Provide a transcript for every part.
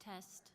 Test.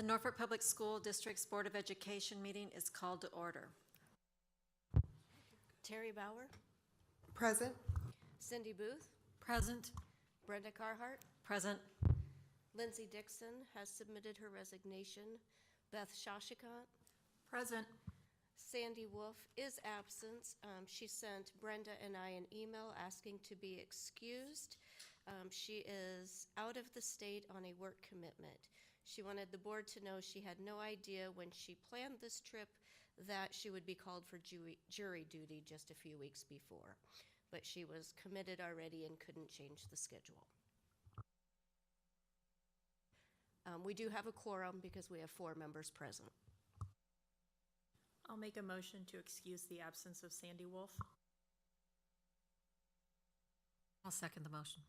The Norfolk Public School District's Board of Education meeting is called to order. Terry Bauer, Present. Cindy Booth, Present. Brenda Carhart, Present. Lindsay Dixon has submitted her resignation. Beth Shashikant, Present. Sandy Wolf is absent. She sent Brenda and I an email asking to be excused. She is out of the state on a work commitment. She wanted the board to know she had no idea when she planned this trip that she would be called for jury duty just a few weeks before. But she was committed already and couldn't change the schedule. We do have a quorum because we have 4 members present. I'll make a motion to excuse the absence of Sandy Wolf. I'll second the motion.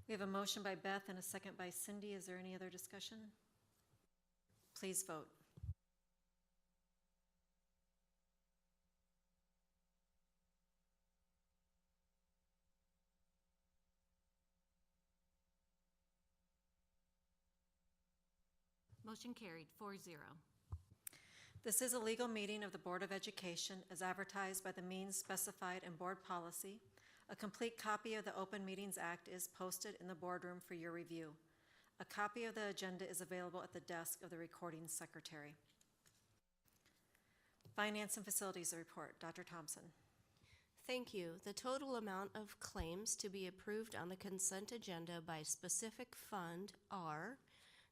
We have a motion by Beth and a second by Cindy. Is there any other discussion? Please vote. Motion carried, 4-0. This is a legal meeting of the Board of Education as advertised by the means specified in board policy. A complete copy of the Open Meetings Act is posted in the boardroom for your review. A copy of the agenda is available at the desk of the recording secretary. Finance and Facilities Report. Dr. Thompson. Thank you. The total amount of claims to be approved on the consent agenda by specific fund are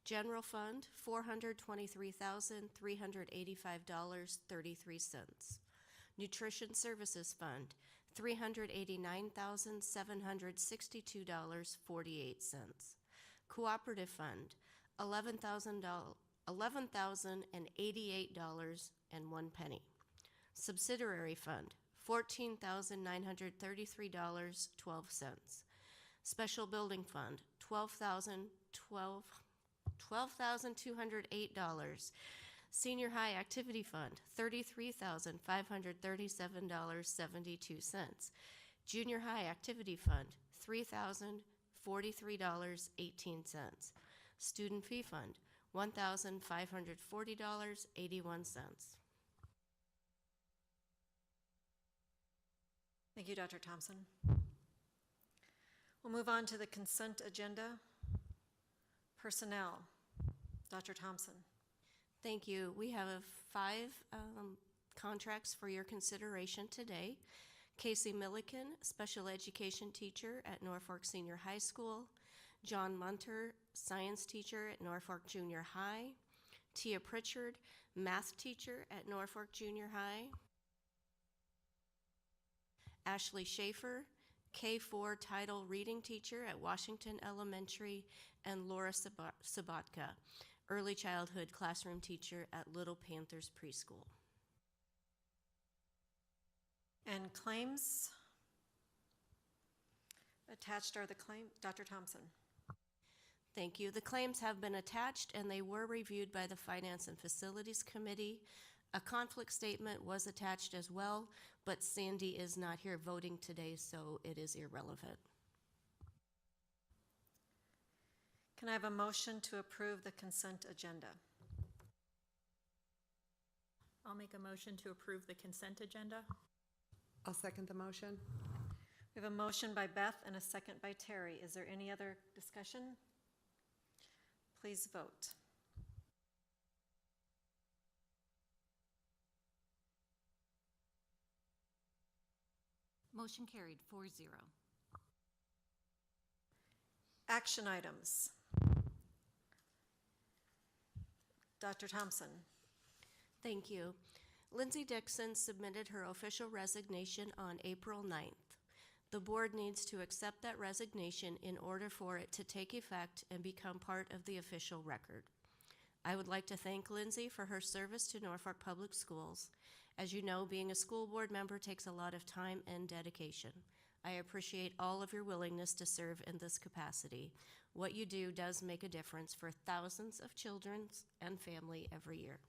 General Fund, $423,385.33. Nutrition Services Fund, $389,762.48. Cooperative Fund, $11,088.01. Subsidiary Fund, $14,933.12. Special Building Fund, $12,208. Senior High Activity Fund, $33,537.72. Junior High Activity Fund, $3,043.18. Student Fee Fund, $1,540.81. Thank you, Dr. Thompson. We'll move on to the consent agenda. Personnel. Dr. Thompson. Thank you. We have 5 contracts for your consideration today. Casey Milliken, special education teacher at Norfolk Senior High School. John Munter, science teacher at Norfolk Junior High. Tia Pritchard, math teacher at Norfolk Junior High. Ashley Schaefer, K4 title reading teacher at Washington Elementary, and Laura Sabatka, early childhood classroom teacher at Little Panthers Preschool. And claims. Attached are the claims. Dr. Thompson. Thank you. The claims have been attached and they were reviewed by the Finance and Facilities Committee. A conflict statement was attached as well, but Sandy is not here voting today, so it is irrelevant. Can I have a motion to approve the consent agenda? I'll make a motion to approve the consent agenda. I'll second the motion. We have a motion by Beth and a second by Terry. Is there any other discussion? Please vote. Motion carried, 4-0. Action items. Dr. Thompson. Thank you. Lindsay Dixon submitted her official resignation on April 9th. The board needs to accept that resignation in order for it to take effect and become part of the official record. I would like to thank Lindsay for her service to Norfolk Public Schools. As you know, being a school board member takes a lot of time and dedication. I appreciate all of your willingness to serve in this capacity. What you do does make a difference for thousands of children and family every year.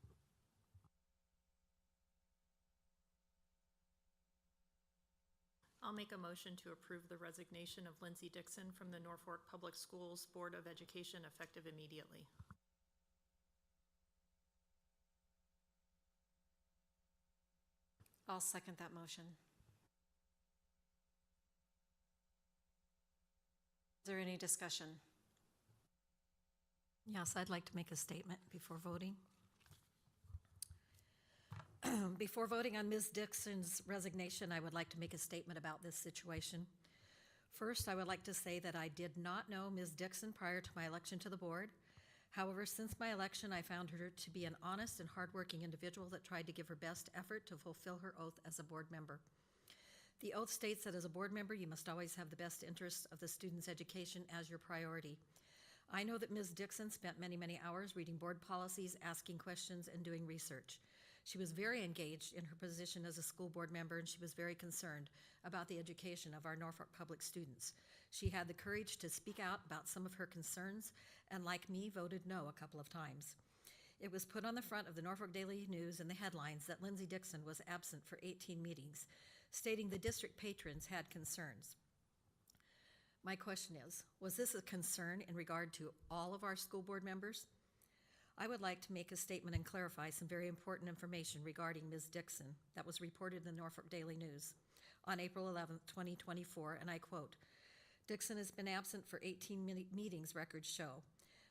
I'll make a motion to approve the resignation of Lindsay Dixon from the Norfolk Public Schools Board of Education effective immediately. I'll second that motion. Is there any discussion? Yes, I'd like to make a statement before voting. Before voting on Ms. Dixon's resignation, I would like to make a statement about this situation. First, I would like to say that I did not know Ms. Dixon prior to my election to the board. However, since my election, I found her to be an honest and hardworking individual that tried to give her best effort to fulfill her oath as a board member. The oath states that as a board member, you must always have the best interests of the student's education as your priority. I know that Ms. Dixon spent many, many hours reading board policies, asking questions, and doing research. She was very engaged in her position as a school board member, and she was very concerned about the education of our Norfolk public students. She had the courage to speak out about some of her concerns, and like me, voted no a couple of times. It was put on the front of the Norfolk Daily News in the headlines that Lindsay Dixon was absent for 18 meetings, stating the district patrons had concerns. My question is, was this a concern in regard to all of our school board members? I would like to make a statement and clarify some very important information regarding Ms. Dixon that was reported in the Norfolk Daily News on April 11, 2024, and I quote, "Dixon has been absent for 18 meetings, records show.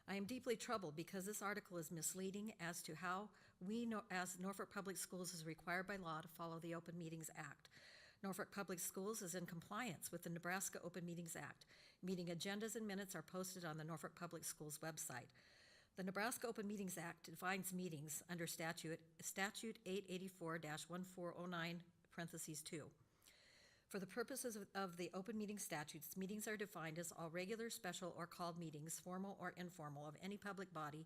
I am deeply troubled because this article is misleading as to how we, as Norfolk Public Schools, is required by law to follow the Open Meetings Act. Norfolk Public Schools is in compliance with the Nebraska Open Meetings Act. Meeting agendas and minutes are posted on the Norfolk Public Schools website. The Nebraska Open Meetings Act defines meetings under Statute 884-1409, parentheses 2. For the purposes of the open meeting statutes, meetings are defined as all regular, special, or called meetings, formal or informal, of any public body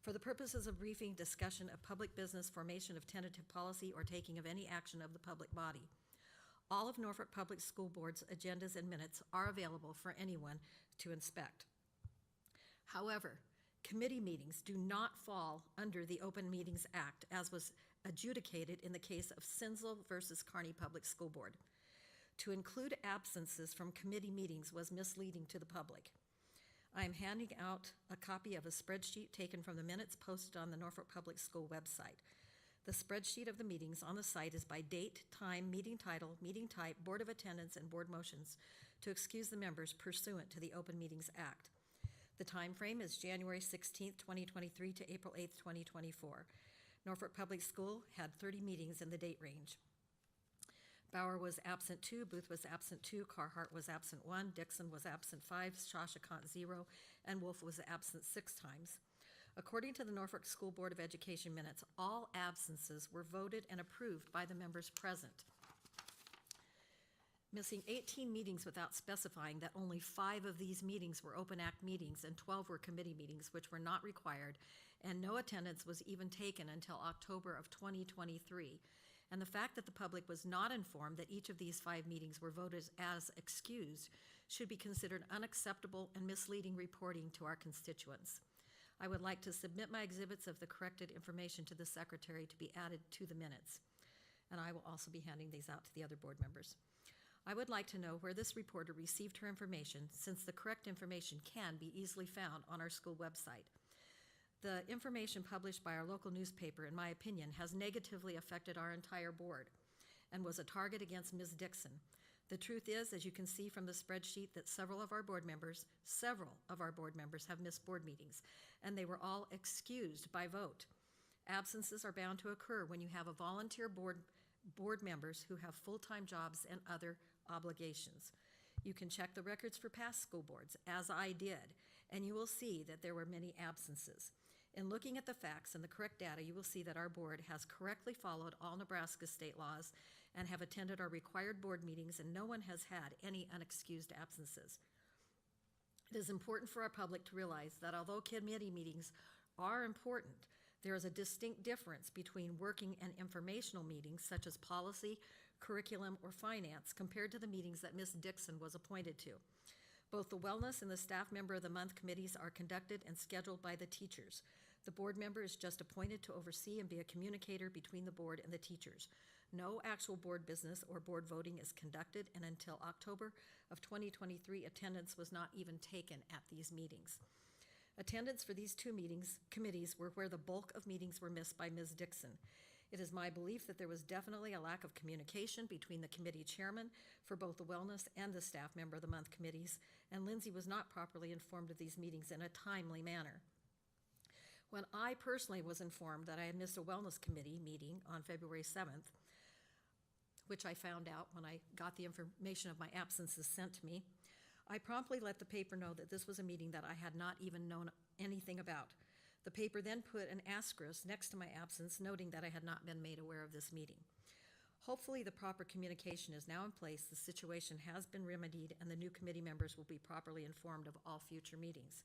for the purposes of briefing, discussion of public business, formation of tentative policy, or taking of any action of the public body. All of Norfolk Public School Board's agendas and minutes are available for anyone to inspect. However, committee meetings do not fall under the Open Meetings Act, as was adjudicated in the case of Sinsel versus Kearney Public School Board. To include absences from committee meetings was misleading to the public. I am handing out a copy of a spreadsheet taken from the minutes posted on the Norfolk Public School website. The spreadsheet of the meetings on the site is by date, time, meeting title, meeting type, board of attendance, and board motions to excuse the members pursuant to the Open Meetings Act. The time frame is January 16th, 2023 to April 8th, 2024. Norfolk Public School had 30 meetings in the date range. Bauer was absent 2, Booth was absent 2, Carhart was absent 1, Dixon was absent 5, Shashikant 0, and Wolf was absent 6 times. According to the Norfolk School Board of Education minutes, all absences were voted and approved by the members present. Missing 18 meetings without specifying that only 5 of these meetings were Open Act meetings and 12 were committee meetings, which were not required, and no attendance was even taken until October of 2023. And the fact that the public was not informed that each of these 5 meetings were voted as excused should be considered unacceptable and misleading reporting to our constituents. I would like to submit my exhibits of the corrected information to the secretary to be added to the minutes. And I will also be handing these out to the other board members. I would like to know where this reporter received her information, since the correct information can be easily found on our school website. The information published by our local newspaper, in my opinion, has negatively affected our entire board and was a target against Ms. Dixon. The truth is, as you can see from the spreadsheet, that several of our board members have missed board meetings, and they were all excused by vote. Absences are bound to occur when you have a volunteer board members who have full-time jobs and other obligations. You can check the records for past school boards, as I did, and you will see that there were many absences. In looking at the facts and the correct data, you will see that our board has correctly followed all Nebraska state laws and have attended our required board meetings, and no one has had any unexcused absences. It is important for our public to realize that although committee meetings are important, there is a distinct difference between working and informational meetings such as policy, curriculum, or finance compared to the meetings that Ms. Dixon was appointed to. Both the Wellness and the Staff Member of the Month committees are conducted and scheduled by the teachers. The board member is just appointed to oversee and be a communicator between the board and the teachers. No actual board business or board voting is conducted, and until October of 2023, attendance was not even taken at these meetings. Attendance for these 2 committees were where the bulk of meetings were missed by Ms. Dixon. It is my belief that there was definitely a lack of communication between the committee chairman for both the wellness and the staff member of the month committees, and Lindsay was not properly informed of these meetings in a timely manner. When I personally was informed that I had missed a wellness committee meeting on February 7th, which I found out when I got the information of my absences sent to me, I promptly let the paper know that this was a meeting that I had not even known anything about. The paper then put an asterisk next to my absence, noting that I had not been made aware of this meeting. Hopefully, the proper communication is now in place, the situation has been remedied, and the new committee members will be properly informed of all future meetings.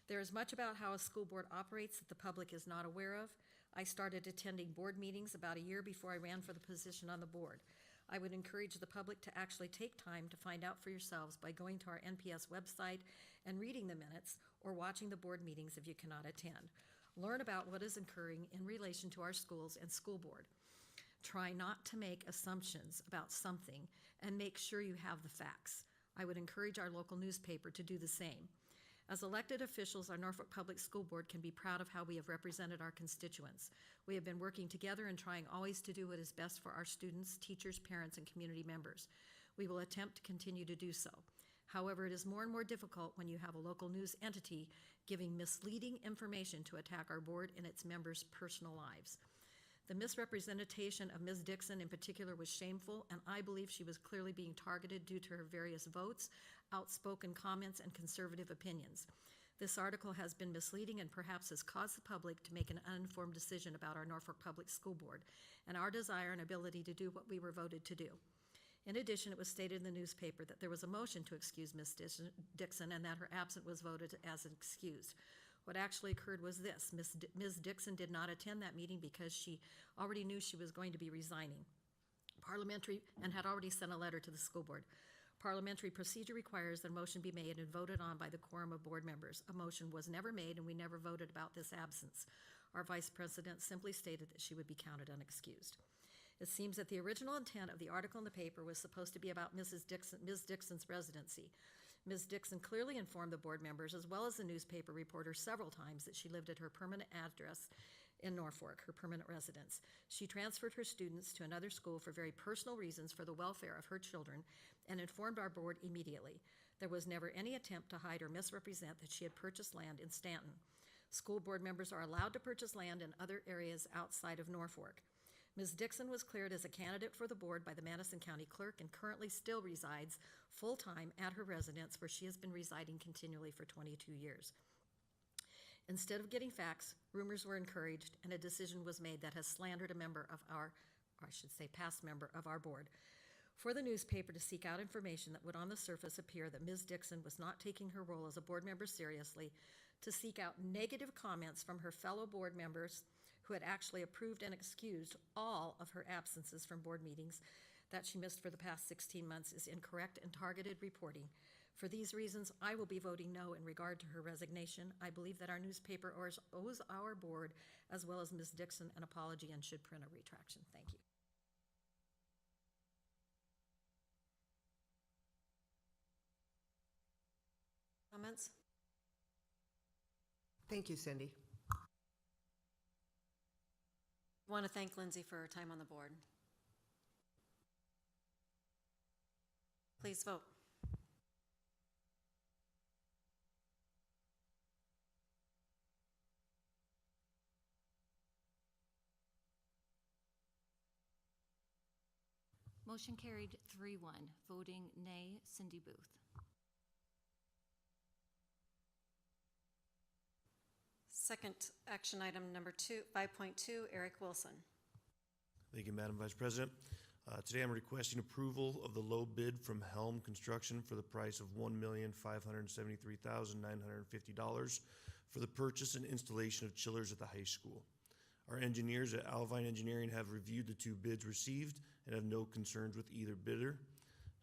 There is much about how a school board operates that the public is not aware of. I started attending board meetings about a year before I ran for the position on the board. I would encourage the public to actually take time to find out for yourselves by going to our NPS website and reading the minutes or watching the board meetings if you cannot attend. Learn about what is occurring in relation to our schools and school board. Try not to make assumptions about something and make sure you have the facts. I would encourage our local newspaper to do the same. As elected officials, our Norfolk Public School Board can be proud of how we have represented our constituents. We have been working together and trying always to do what is best for our students, teachers, parents, and community members. We will attempt to continue to do so. However, it is more and more difficult when you have a local news entity giving misleading information to attack our board and its members' personal lives. The misrepresentation of Ms. Dixon in particular was shameful, and I believe she was clearly being targeted due to her various votes, outspoken comments, and conservative opinions. This article has been misleading and perhaps has caused the public to make an uninformed decision about our Norfolk Public School Board and our desire and ability to do what we were voted to do. In addition, it was stated in the newspaper that there was a motion to excuse Ms. Dixon and that her absence was voted as excused. What actually occurred was this: Ms. Dixon did not attend that meeting because she already knew she was going to be resigning and had already sent a letter to the school board. Parliamentary procedure requires that a motion be made and voted on by the quorum of board members. A motion was never made, and we never voted about this absence. Our vice president simply stated that she would be counted unexcused. It seems that the original intent of the article in the paper was supposed to be about Ms. Dixon's residency. Ms. Dixon clearly informed the board members, as well as the newspaper reporter, several times that she lived at her permanent address in Norfolk, her permanent residence. She transferred her students to another school for very personal reasons for the welfare of her children and informed our board immediately. There was never any attempt to hide or misrepresent that she had purchased land in Stanton. School board members are allowed to purchase land in other areas outside of Norfolk. Ms. Dixon was cleared as a candidate for the board by the Madison County Clerk and currently still resides full-time at her residence, where she has been residing continually for 22 years. Instead of getting facts, rumors were encouraged, and a decision was made that has slandered a member of our, or I should say past member of our board, for the newspaper to seek out information that would on the surface appear that Ms. Dixon was not taking her role as a board member seriously, to seek out negative comments from her fellow board members who had actually approved and excused all of her absences from board meetings that she missed for the past 16 months is incorrect and targeted reporting. For these reasons, I will be voting no in regard to her resignation. I believe that our newspaper owes our board, as well as Ms. Dixon, an apology and should print a retraction. Thank you. Comments? Thank you, Cindy. I want to thank Lindsay for her time on the board. Please vote. Motion carried 3-1, voting nay, Cindy Booth. Second action item number 5.2, Eric Wilson. Thank you, Madam Vice President. Today I'm requesting approval of the low bid from Helm Construction for the price of $1,573,950 for the purchase and installation of chillers at the high school. Our engineers at Alvine Engineering have reviewed the two bids received and have no concerns with either bidder.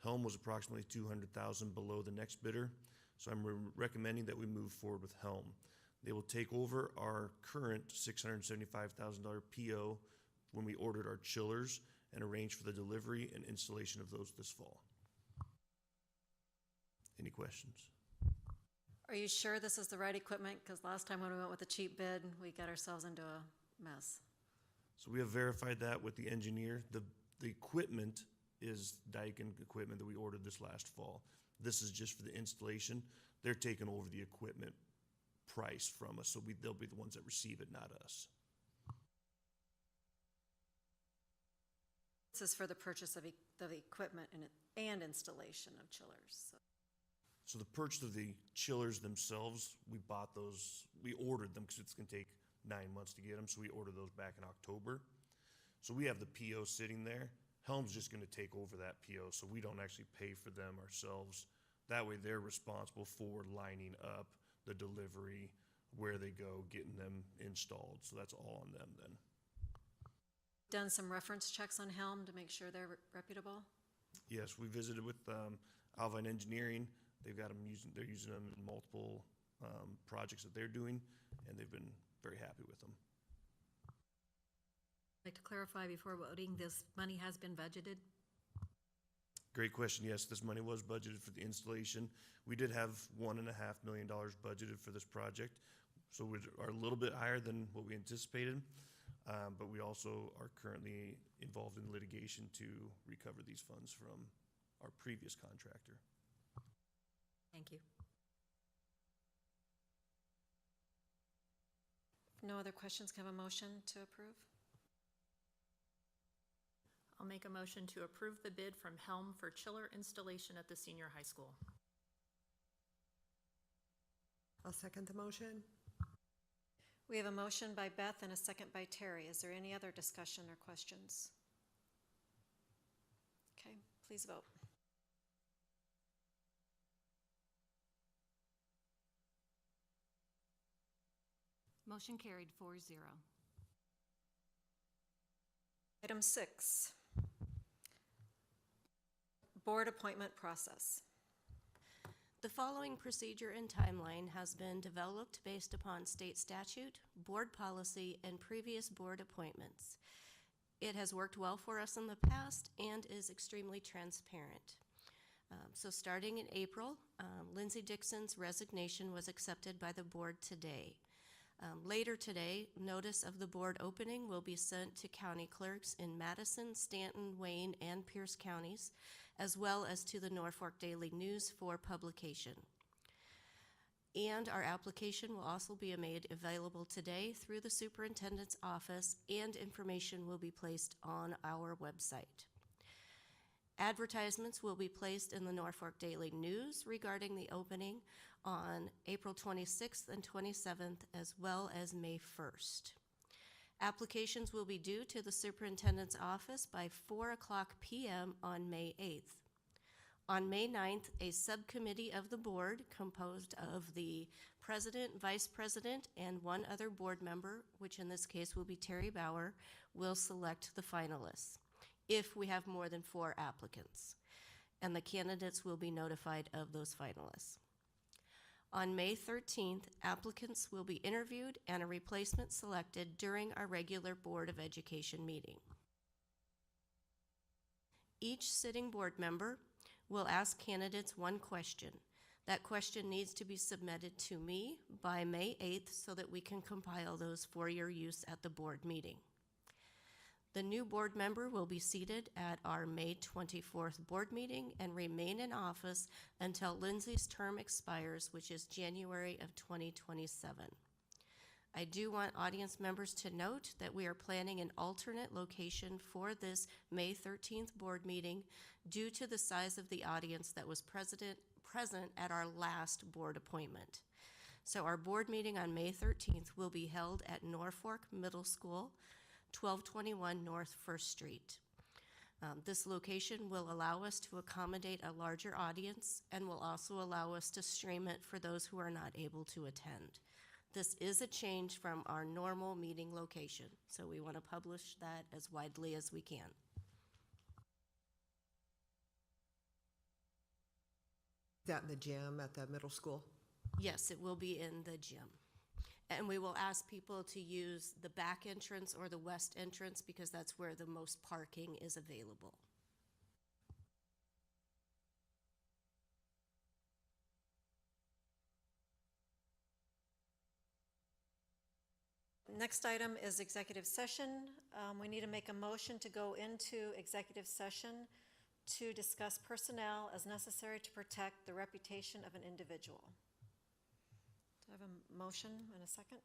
Helm was approximately $200,000 below the next bidder, so I'm recommending that we move forward with Helm. They will take over our current $675,000 PO when we ordered our chillers and arrange for the delivery and installation of those this fall. Any questions? Are you sure this is the right equipment? Because last time when we went with the cheap bid, we got ourselves into a mess. So we have verified that with the engineer. The equipment is Daikin equipment that we ordered this last fall. This is just for the installation. They're taking over the equipment price from us, so they'll be the ones that receive it, not us. This is for the purchase of the equipment and installation of chillers. So the purchase of the chillers themselves, we bought those, we ordered them because it's gonna take 9 months to get them, so we ordered those back in October. So we have the PO sitting there. Helm's just gonna take over that PO, so we don't actually pay for them ourselves. That way they're responsible for lining up the delivery, where they go, getting them installed, so that's all on them then. Done some reference checks on Helm to make sure they're reputable. Yes, we visited with Alvine Engineering. They're using them in multiple projects that they're doing, and they've been very happy with them. I'd like to clarify before voting, this money has been budgeted. Great question. Yes, this money was budgeted for the installation. We did have $1.5 million budgeted for this project, so we are a little bit higher than what we anticipated. But we also are currently involved in litigation to recover these funds from our previous contractor. Thank you. No other questions? Can I have a motion to approve? I'll make a motion to approve the bid from Helm for chiller installation at the senior high school. I'll second the motion. We have a motion by Beth and a second by Terry. Is there any other discussion or questions? Okay, please vote. Motion carried 4-0. Item 6, board appointment process. The following procedure and timeline has been developed based upon state statute, board policy, and previous board appointments. It has worked well for us in the past and is extremely transparent. So starting in April, Lindsay Dixon's resignation was accepted by the board today. Later today, notice of the board opening will be sent to county clerks in Madison, Stanton, Wayne, and Pierce counties, as well as to the Norfolk Daily News for publication. And our application will also be made available today through the superintendent's office, and information will be placed on our website. Advertisements will be placed in the Norfolk Daily News regarding the opening on April 26th and 27th, as well as May 1st. Applications will be due to the superintendent's office by 4:00 p.m. on May 8th. On May 9th, a subcommittee of the board composed of the president, vice president, and one other board member, which in this case will be Terry Bauer, will select the finalists if we have more than 4 applicants, and the candidates will be notified of those finalists. On May 13th, applicants will be interviewed and a replacement selected during our regular Board of Education meeting. Each sitting board member will ask candidates one question. That question needs to be submitted to me by May 8th so that we can compile those for your use at the board meeting. The new board member will be seated at our May 24th board meeting and remain in office until Lindsay's term expires, which is January of 2027. I do want audience members to note that we are planning an alternate location for this May 13th board meeting due to the size of the audience that was present at our last board appointment. So our board meeting on May 13th will be held at Norfolk Middle School, 1221 North 1st Street. This location will allow us to accommodate a larger audience and will also allow us to stream it for those who are not able to attend. This is a change from our normal meeting location, so we want to publish that as widely as we can. Is that in the gym at the middle school? Yes, it will be in the gym. And we will ask people to use the back entrance or the west entrance because that's where the most parking is available. Next item is executive session. We need to make a motion to go into executive session to discuss personnel as necessary to protect the reputation of an individual. Do I have a motion and a second?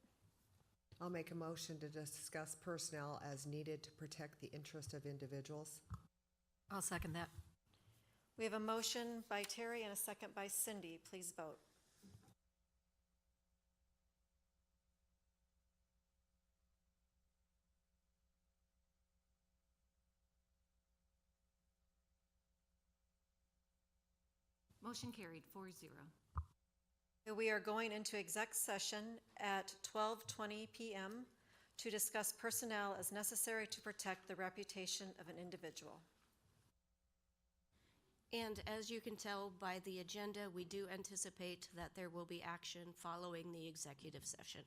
I'll make a motion to discuss personnel as needed to protect the interest of individuals. I'll second that. We have a motion by Terry and a second by Cindy. Please vote. Motion carried 4-0. We are going into exec session at 12:20 p.m. to discuss personnel as necessary to protect the reputation of an individual. And as you can tell by the agenda, we do anticipate that there will be action following the executive session.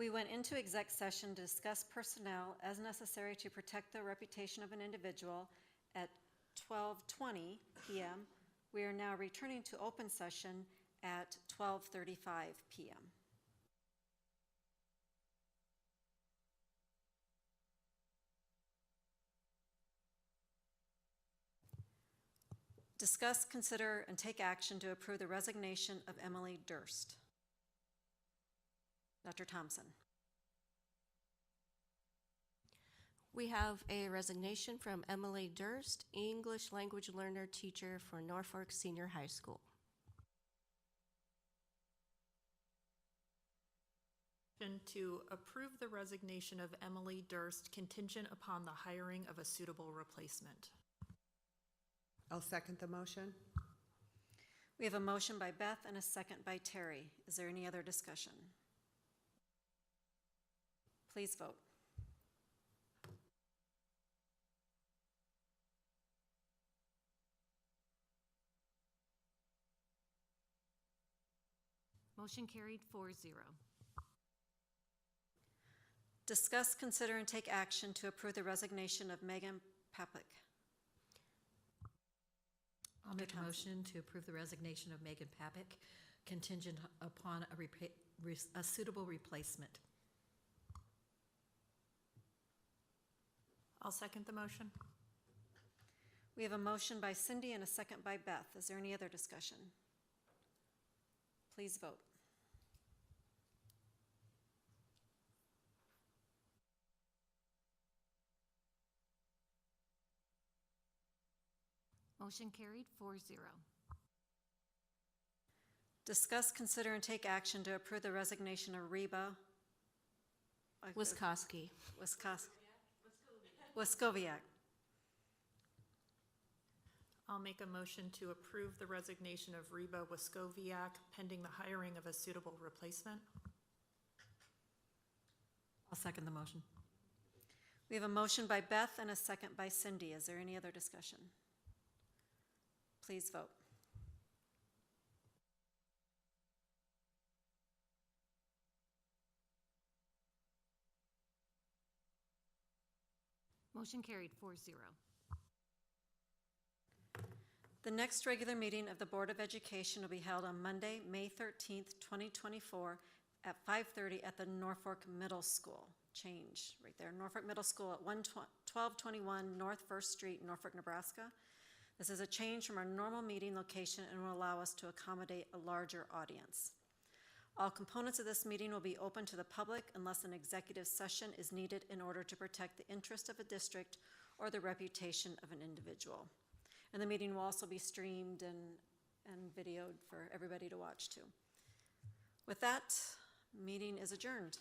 We went into exec session to discuss personnel as necessary to protect the reputation of an individual at 12:20 PM. We are now returning to open session at 12:35 PM. Discuss, consider, and take action to approve the resignation of Emily Durst. Dr. Thompson. We have a resignation from Emily Durst, English language learner teacher for Norfolk Senior High School. To approve the resignation of Emily Durst contingent upon the hiring of a suitable replacement. I'll second the motion. We have a motion by Beth and a second by Terry. Is there any other discussion? Please vote. Motion carried 4-0. Discuss, consider, and take action to approve the resignation of Megan Papik. I'll make a Thompson. motion to approve the resignation of Megan Papik contingent upon a suitable replacement. I'll second the motion. We have a motion by Cindy and a second by Beth. Is there any other discussion? Please vote. Motion carried 4-0. Discuss, consider, and take action to approve the resignation of Reba Wiskoski. Waskoviak. I'll make a motion to approve the resignation of Reba Waskoviak pending the hiring of a suitable replacement. I'll second the motion. We have a motion by Beth and a second by Cindy. Is there any other discussion? Please vote. Motion carried 4-0. The next regular meeting of the Board of Education will be held on Monday, May 13th, 2024 at 5:30 at the Norfolk Middle School. Change right there. Norfolk Middle School at 1221 North First Street, Norfolk, Nebraska. This is a change from our normal meeting location and will allow us to accommodate a larger audience. All components of this meeting will be open to the public unless an executive session is needed in order to protect the interest of a district or the reputation of an individual. And the meeting will also be streamed and videoed for everybody to watch too. With that, meeting is adjourned.